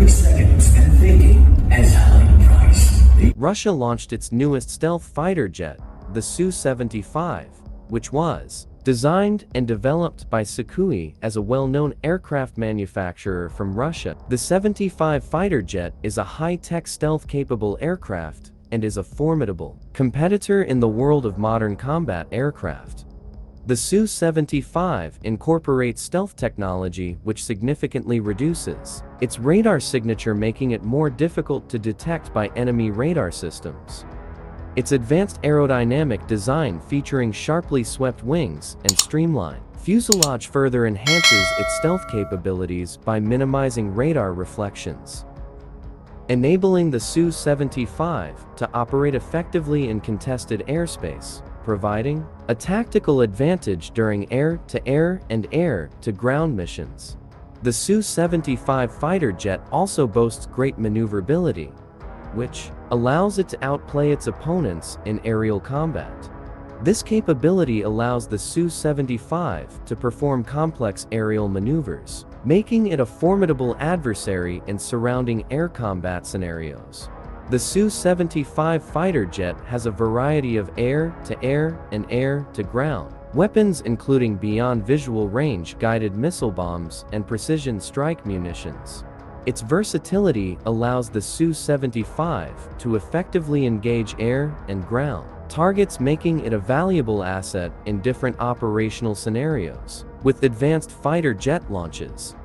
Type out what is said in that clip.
30 seconds and thinking as high price. Russia launched its newest stealth fighter jet, the Su-75, which was designed and developed by Sukhoi as a well-known aircraft manufacturer from Russia. The 75 fighter jet is a high-tech stealth-capable aircraft and is a formidable competitor in the world of modern combat aircraft. The Su-75 incorporates stealth technology which significantly reduces its radar signature, making it more difficult to detect by enemy radar systems. Its advanced aerodynamic design featuring sharply swept wings and streamlined fuselage further enhances its stealth capabilities by minimizing radar reflections, enabling the Su-75 to operate effectively in contested airspace, providing a tactical advantage during air-to-air and air-to-ground missions. The Su-75 fighter jet also boasts great maneuverability, which allows it to outplay its opponents in aerial combat. This capability allows the Su-75 to perform complex aerial maneuvers, making it a formidable adversary in surrounding air combat scenarios. The Su-75 fighter jet has a variety of air-to-air and air-to-ground weapons, including beyond visual range guided missile bombs and precision strike munitions. Its versatility allows the Su-75 to effectively engage air and ground targets, making it a valuable asset in different operational scenarios. With advanced fighter jet launches,